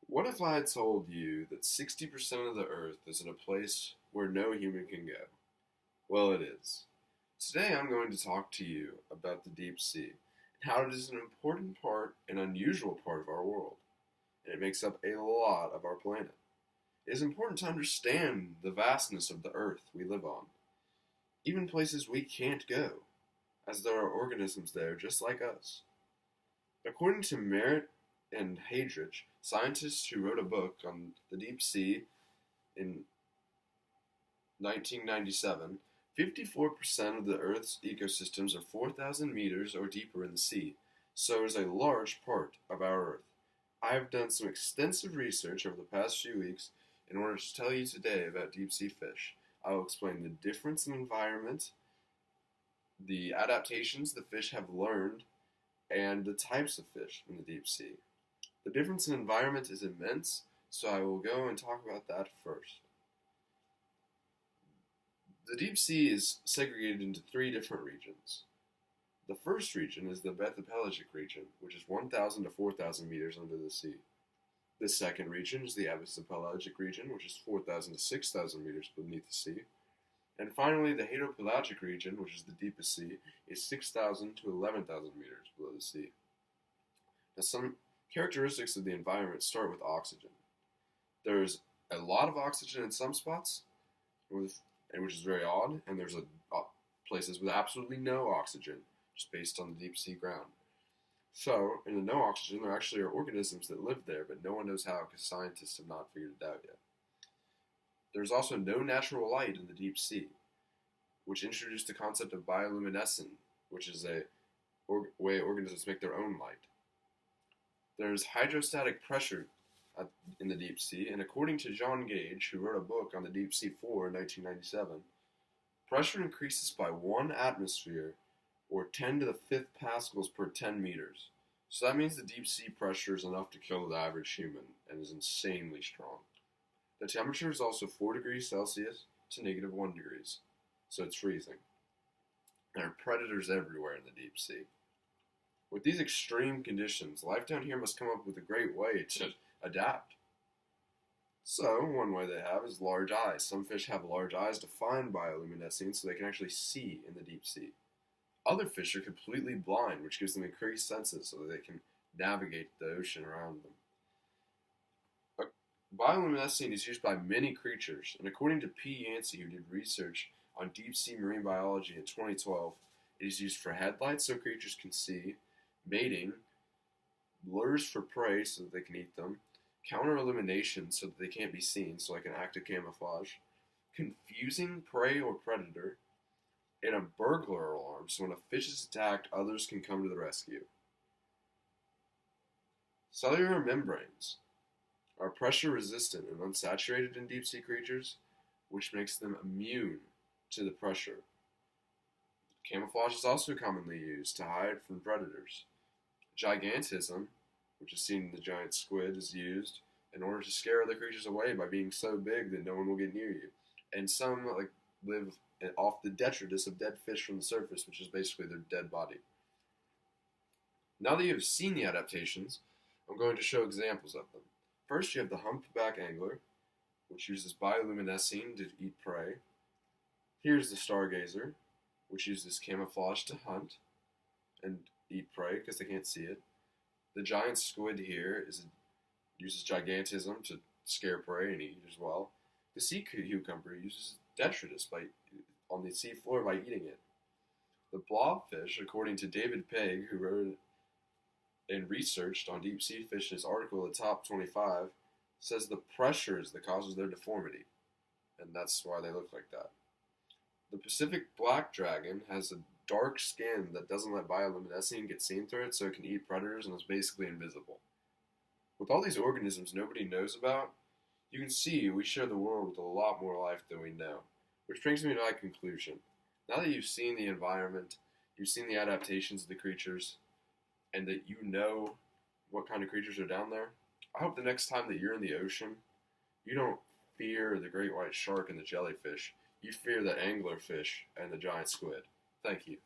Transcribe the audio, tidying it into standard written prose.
What if I had told you that 60% of the Earth is in a place where no human can go? Well, it is. Today I'm going to talk to you about the deep sea and how it is an important part and unusual part of our world, and it makes up a lot of our planet. It is important to understand the vastness of the Earth we live on, even places we can't go, as there are organisms there just like us. According to Merritt and Heydrich, scientists who wrote a book on the deep sea in 1997, 54% of the Earth's ecosystems are 4,000 meters or deeper in the sea, so it is a large part of our Earth. I have done some extensive research over the past few weeks in order to tell you today about deep sea fish. I will explain the difference in environment, the adaptations the fish have learned, and the types of fish in the deep sea. The difference in environment is immense, so I will go and talk about that first. The deep sea is segregated into three different regions. The first region is the bathypelagic region, which is 1,000 to 4,000 meters under the sea. The second region is the abyssopelagic region, which is 4,000 to 6,000 meters beneath the sea. And finally, the hadopelagic region, which is the deepest sea, is 6,000 to 11,000 meters below the sea. Now, some characteristics of the environment start with oxygen. There's a lot of oxygen in some spots, which is very odd, and there's places with absolutely no oxygen, just based on the deep sea ground. So, in the no oxygen, there actually are organisms that live there, but no one knows how because scientists have not figured it out yet. There's also no natural light in the deep sea, which introduced the concept of bioluminescence, which is a way organisms make their own light. There's hydrostatic pressure in the deep sea, and according to John Gage, who wrote a book on the deep sea floor in 1997, pressure increases by 1 atmosphere, or 10 to the 5th pascals per 10 meters. So that means the deep sea pressure is enough to kill the average human and is insanely strong. The temperature is also 4 degrees Celsius to -1 degrees, so it's freezing. There are predators everywhere in the deep sea. With these extreme conditions, life down here must come up with a great way to adapt. So, one way they have is large eyes. Some fish have large eyes to find bioluminescence so they can actually see in the deep sea. Other fish are completely blind, which gives them increased senses so that they can navigate the ocean around them. Bioluminescence is used by many creatures, and according to P. Yancey, who did research on deep sea marine biology in 2012, it is used for headlights so creatures can see, mating, lures for prey so that they can eat them, counter-illumination so that they can't be seen, so like an active camouflage, confusing prey or predator, and a burglar alarm so when a fish is attacked, others can come to the rescue. Cellular membranes are pressure resistant and unsaturated in deep sea creatures, which makes them immune to the pressure. Camouflage is also commonly used to hide from predators. Gigantism, which is seen in the giant squid, is used in order to scare other creatures away by being so big that no one will get near you. And some live off the detritus of dead fish from the surface, which is basically their dead body. Now that you have seen the adaptations, I'm going to show examples of them. First, you have the humpback angler, which uses bioluminescence to eat prey. Here's the stargazer, which uses camouflage to hunt and eat prey because they can't see it. The giant squid here uses gigantism to scare prey and eat as well. The sea cucumber uses detritus on the sea floor by eating it. The blobfish, according to David Pegg, who wrote and researched on deep sea fish in his article, The Top 25, says the pressure is that causes their deformity, and that's why they look like that. The Pacific black dragon has a dark skin that doesn't let bioluminescence get seen through it, so it can eat predators and is basically invisible. With all these organisms nobody knows about, you can see we share the world with a lot more life than we know. Which brings me to my conclusion. Now that you've seen the environment, you've seen the adaptations of the creatures, and that you know what kind of creatures are down there, I hope the next time that you're in the ocean, you don't fear the great white shark and the jellyfish. You fear the anglerfish and the giant squid. Thank you.